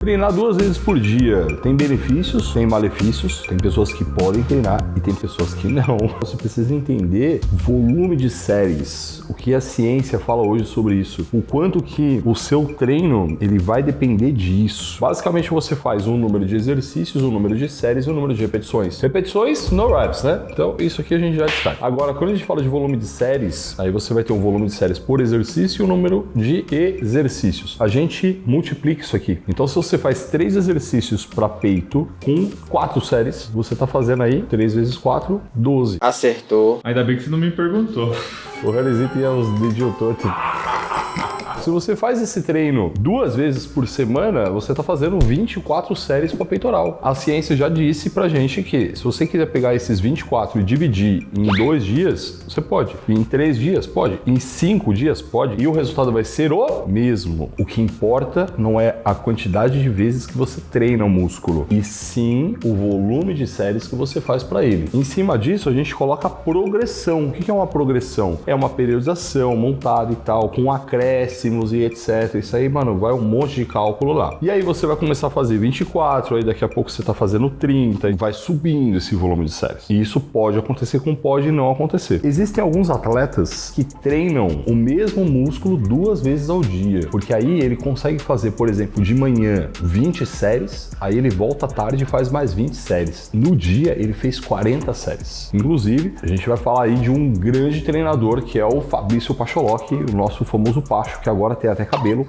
Treinar 2 vezes por dia tem benefícios, tem malefícios, tem pessoas que podem treinar e tem pessoas que não. Você precisa entender volume de séries, o que a ciência fala hoje sobre isso, o quanto que o seu treino ele vai depender disso. Basicamente você faz um número de exercícios, um número de séries e um número de repetições. Repetições, no reps, né? Então isso aqui a gente já destaca. Agora, quando a gente fala de volume de séries, aí você vai ter um volume de séries por exercício e um número de exercícios. A gente multiplica isso aqui. Então se você faz 3 exercícios para peito com 4 séries, você tá fazendo aí 3 vezes 4, 12. Acertou. Ainda bem que você não me perguntou. O Realizito tinha os dedinhos tortos. Se você faz esse treino 2 vezes por semana, você tá fazendo 24 séries para peitoral. A ciência já disse pra gente que se você quiser pegar esses 24 e dividir em 2 dias, você pode. Em 3 dias, pode. Em 5 dias, pode. E o resultado vai ser o mesmo. O que importa não é a quantidade de vezes que você treina o músculo, e sim o volume de séries que você faz para ele. Em cima disso, a gente coloca a progressão. O que é uma progressão? É uma periodização montada e tal, com acréscimo e etc. Isso aí, mano, vai um monte de cálculo lá. E aí você vai começar a fazer 24, aí daqui a pouco você tá fazendo 30 e vai subindo esse volume de séries. E isso pode acontecer, como pode não acontecer. Existem alguns atletas que treinam o mesmo músculo 2 vezes ao dia, porque aí ele consegue fazer, por exemplo, de manhã 20 séries, aí ele volta à tarde e faz mais 20 séries. No dia ele fez 40 séries. Inclusive, a gente vai falar aí de um grande treinador que é o Fabrício Pacholocchi, o nosso famoso Pacho, que agora tem até cabelo.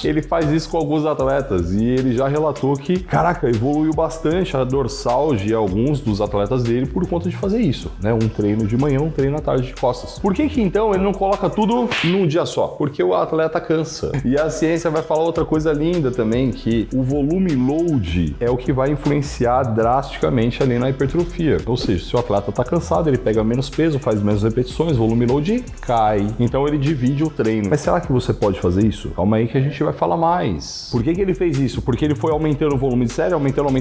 Ele faz isso com alguns atletas e ele já relatou que, caraca, evoluiu bastante a dorsal de alguns dos atletas dele por conta de fazer isso, né? Um treino de manhã, um treino à tarde de costas. Por que que então ele não coloca tudo num dia só? Porque o atleta cansa. E a ciência vai falar outra coisa linda também, que o volume load é o que vai influenciar drasticamente ali na hipertrofia. Ou seja, se o atleta tá cansado, ele pega menos peso, faz menos repetições, o volume load cai. Então ele divide o treino. Mas será que você pode fazer isso? Calma aí que a gente vai falar mais. Por que ele fez isso? Porque ele foi aumentando o volume de série, aumentando,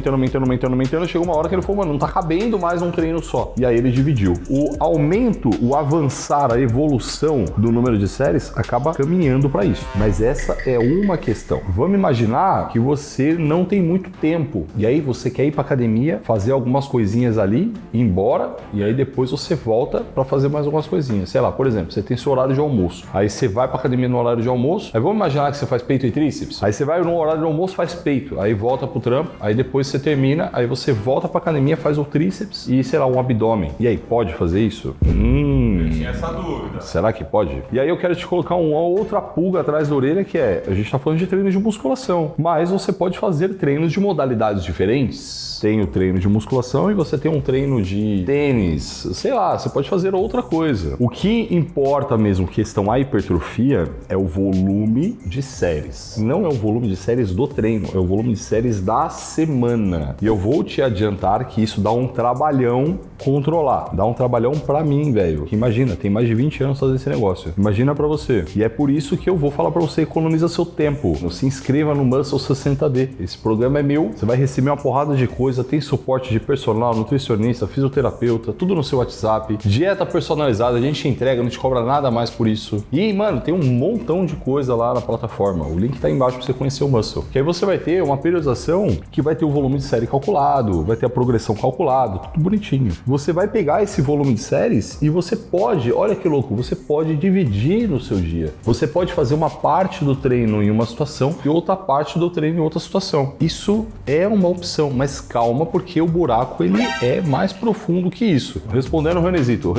chegou uma hora que ele falou, mano, não tá cabendo mais um treino só. E aí ele dividiu. O aumento, o avançar, a evolução do número de séries acaba caminhando para isso. Mas essa é uma questão. Vamos imaginar que você não tem muito tempo e aí você quer ir pra academia, fazer algumas coisinhas ali, ir embora e aí depois você volta para fazer mais algumas coisinhas. Sei lá, por exemplo, você tem seu horário de almoço. Aí você vai pra academia no horário de almoço, aí vamos imaginar que você faz peito e tríceps, aí você vai no horário do almoço, faz peito, aí volta pro trampo, aí depois você termina, aí você volta pra academia, faz o tríceps e, sei lá, um abdômen. E aí, pode fazer isso? Eu tinha essa dúvida. Será que pode? E aí eu quero te colocar uma outra pulga atrás da orelha, que é, a gente tá falando de treinos de musculação, mas você pode fazer treinos de modalidades diferentes. Tem o treino de musculação e você tem um treino de tênis, sei lá, você pode fazer outra coisa. O que importa mesmo, questão a hipertrofia, é o volume de séries. Não é o volume de séries do treino, é o volume de séries da semana. E eu vou te adiantar que isso dá um trabalhão controlar. Dá um trabalhão pra mim, velho. Imagina, tem mais de 20 anos fazendo esse negócio. Imagina pra você. E é por isso que eu vou falar pra você, economiza seu tempo. Se inscreva no Muscle 60D. Esse programa é meu, você vai receber uma porrada de coisa, tem suporte de personal, nutricionista, fisioterapeuta, tudo no seu WhatsApp, dieta personalizada, a gente entrega, não te cobra nada mais por isso. E, mano, tem um montão de coisa lá na plataforma. O link tá aí embaixo pra você conhecer o Muscle. Que aí você vai ter uma periodização que vai ter o volume de série calculado, vai ter a progressão calculada, tudo bonitinho. Você vai pegar esse volume de séries e você pode, olha que louco, você pode dividir no seu dia. Você pode fazer uma parte do treino em uma situação e outra parte do treino em outra situação. Isso é uma opção, mas calma, porque o buraco ele é mais profundo que isso. Respondendo o Renezito,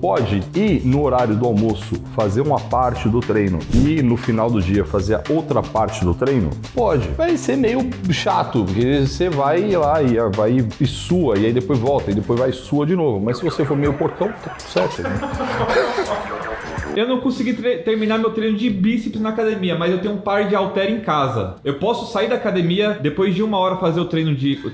pode ir no horário do almoço fazer uma parte do treino e no final do dia fazer a outra parte do treino? Pode. Vai ser meio chato, porque você vai lá e vai e sua, e aí depois volta, e depois vai e sua de novo. Mas se você for meio porcão, tá tudo certo, né? Eu não consegui terminar meu treino de bíceps na academia, mas eu tenho um par de halter em casa. Eu posso sair da academia, depois de 1 hora fazer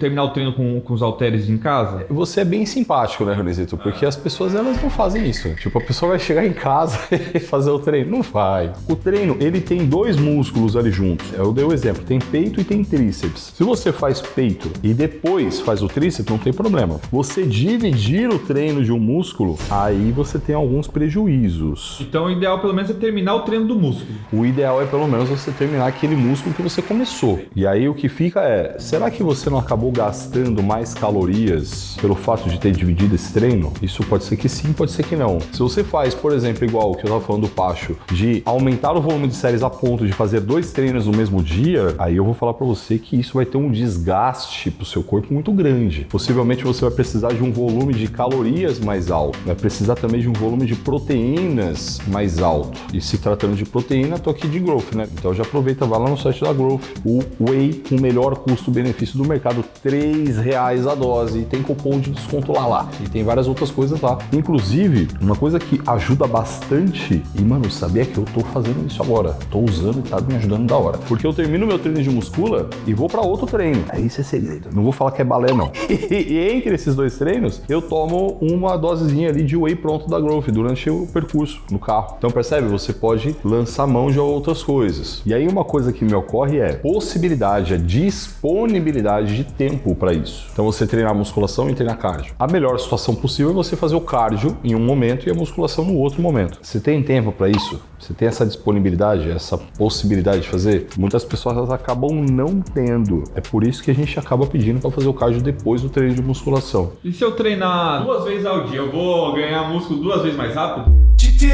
terminar o treino com os halteres em casa? Você é bem simpático, né, Renesito? Porque as pessoas, elas não fazem isso. Tipo, a pessoa vai chegar em casa e fazer o treino. Não vai. O treino, ele tem 2 músculos ali juntos. Eu dei o exemplo. Tem peito e tem tríceps. Se você faz peito e depois faz o tríceps, não tem problema. Você dividir o treino de um músculo, aí você tem alguns prejuízos. Então o ideal pelo menos é terminar o treino do músculo. O ideal é pelo menos você terminar aquele músculo que você começou. E aí o que fica é, será que você não acabou gastando mais calorias pelo fato de ter dividido esse treino? Isso pode ser que sim, pode ser que não. Se você faz, por exemplo, igual o que eu estava falando do Pacho, de aumentar o volume de séries a ponto de fazer 2 treinos no mesmo dia, aí eu vou falar para você que isso vai ter um desgaste pro seu corpo muito grande. Possivelmente você vai precisar de um volume de calorias mais alto, vai precisar também de um volume de proteínas mais alto. E se tratando de proteína, tô aqui de Growth, né? Então já aproveita, vai lá no site da Growth, o Whey com o melhor custo-benefício do mercado, R$3 a dose, e tem cupom de desconto lá. E tem várias outras coisas lá. Inclusive, uma coisa que ajuda bastante, e mano, sabia que eu tô fazendo isso agora, tô usando e tá me ajudando da hora. Porque eu termino meu treino de muscula e vou para outro treino. Isso é segredo. Não vou falar que é balé, não. E entre esses 2 treinos, eu tomo uma dosezinha ali de Whey pronto da Growth durante o percurso no carro. Então percebe? Você pode lançar mão de outras coisas. E aí uma coisa que me ocorre é possibilidade, a disponibilidade de tempo para isso. Então você treinar musculação e treinar cardio. A melhor situação possível é você fazer o cardio em um momento e a musculação no outro momento. Você tem tempo para isso? Você tem essa disponibilidade, essa possibilidade de fazer? Muitas pessoas elas acabam não tendo. É por isso que a gente acaba pedindo para fazer o cardio depois do treino de musculação. E se eu treinar 2 vezes ao dia, eu vou ganhar músculo 2 vezes mais rápido? Se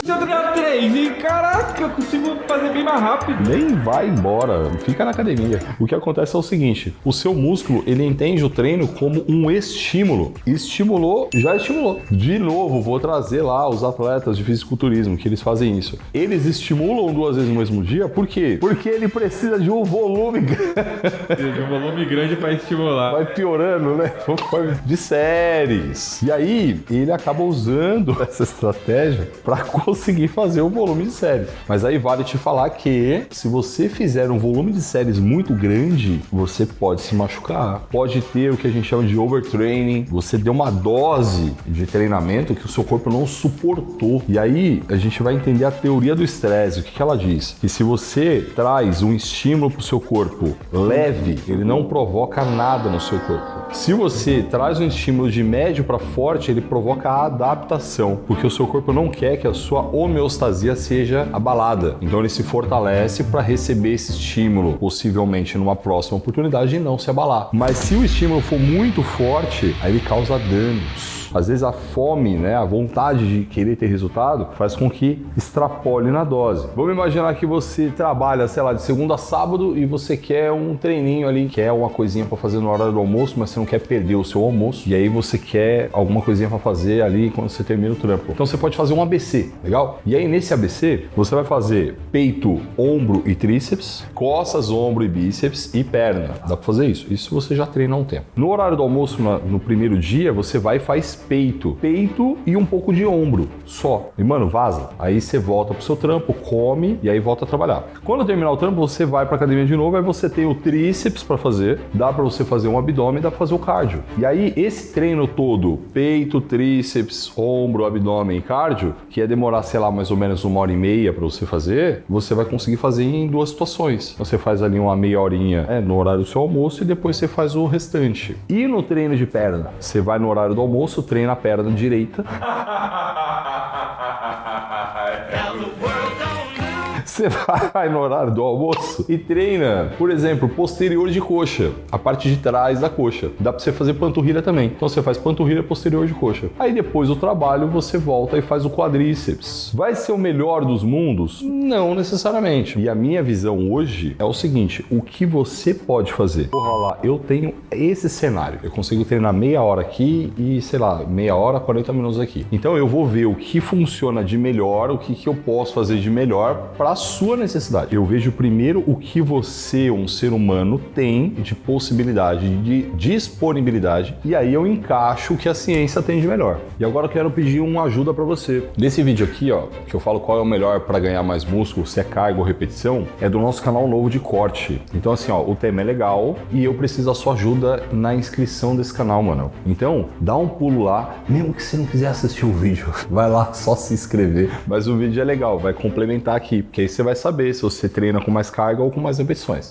eu treinar 3, e caraca, eu consigo fazer bem mais rápido. Nem vai embora, fica na academia. O que acontece é o seguinte, o seu músculo, ele entende o treino como um estímulo. Estimulou, já estimulou. De novo, vou trazer lá os atletas de fisiculturismo, que eles fazem isso. Eles estimulam 2 vezes no mesmo dia, por quê? Porque ele precisa de um volume grande. De um volume grande para estimular. Vai piorando, né? De séries. E aí, ele acaba usando essa estratégia para conseguir fazer o volume de séries. Mas aí vale te falar que se você fizer um volume de séries muito grande, você pode se machucar. Pode ter o que a gente chama de overtraining. Você deu uma dose de treinamento que o seu corpo não suportou. E aí a gente vai entender a teoria do estresse. O que ela diz? Que se você traz um estímulo para o seu corpo leve, ele não provoca nada no seu corpo. Se você traz um estímulo de médio para forte, ele provoca a adaptação, porque o seu corpo não quer que a sua homeostasia seja abalada. Então ele se fortalece para receber esse estímulo, possivelmente numa próxima oportunidade, e não se abalar. Mas se o estímulo for muito forte, aí ele causa danos. Às vezes a fome, né, a vontade de querer ter resultado faz com que extrapole na dose. Vamos imaginar que você trabalha, sei lá, de segunda a sábado e você quer um treininho ali, quer uma coisinha para fazer na hora do almoço, mas você não quer perder o seu almoço. E aí você quer alguma coisinha para fazer ali quando você termina o trampo. Então você pode fazer um ABC, legal? E aí nesse ABC você vai fazer peito, ombro e tríceps, costas, ombro e bíceps e perna. Dá para fazer isso. Isso você já treina há um tempo. No horário do almoço, no primeiro dia, você vai e faz peito e um pouco de ombro, só. E mano, vaza. Aí você volta pro seu trampo, come e aí volta a trabalhar. Quando terminar o trampo, você vai pra academia de novo, aí você tem o tríceps pra fazer, dá pra você fazer um abdômen, dá pra fazer o cardio. E aí esse treino todo, peito, tríceps, ombro, abdômen e cardio, que ia demorar, sei lá, mais ou menos 1h30 pra você fazer, você vai conseguir fazer em 2 situações. Você faz ali uma meia horinha no horário do seu almoço e depois você faz o restante. E no treino de perna, você vai no horário do almoço, treina a perna direita. Você vai no horário do almoço e treina, por exemplo, posterior de coxa, a parte de trás da coxa. Dá pra você fazer panturrilha também. Então você faz panturrilha posterior de coxa. Aí depois do trabalho você volta e faz o quadríceps. Vai ser o melhor dos mundos? Não necessariamente. E a minha visão hoje é o seguinte, o que você pode fazer? Porra lá, eu tenho esse cenário. Eu consigo treinar meia hora aqui e, sei lá, meia hora, 40 minutos aqui. Então eu vou ver o que funciona de melhor, o que eu posso fazer de melhor para a sua necessidade. Eu vejo primeiro o que você, um ser humano, tem de possibilidade, de disponibilidade, e aí eu encaixo o que a ciência tem de melhor. E agora eu quero pedir uma ajuda para você. Nesse vídeo aqui, ó, que eu falo qual é o melhor para ganhar mais músculo, se é carga ou repetição, é do nosso canal novo de corte. Então assim, ó, o tema é legal e eu preciso da sua ajuda na inscrição desse canal, mano. Então, dá um pulo lá, mesmo que você não quiser assistir o vídeo, vai lá só se inscrever. Mas o vídeo é legal, vai complementar aqui, porque aí você vai saber se você treina com mais carga ou com mais repetições.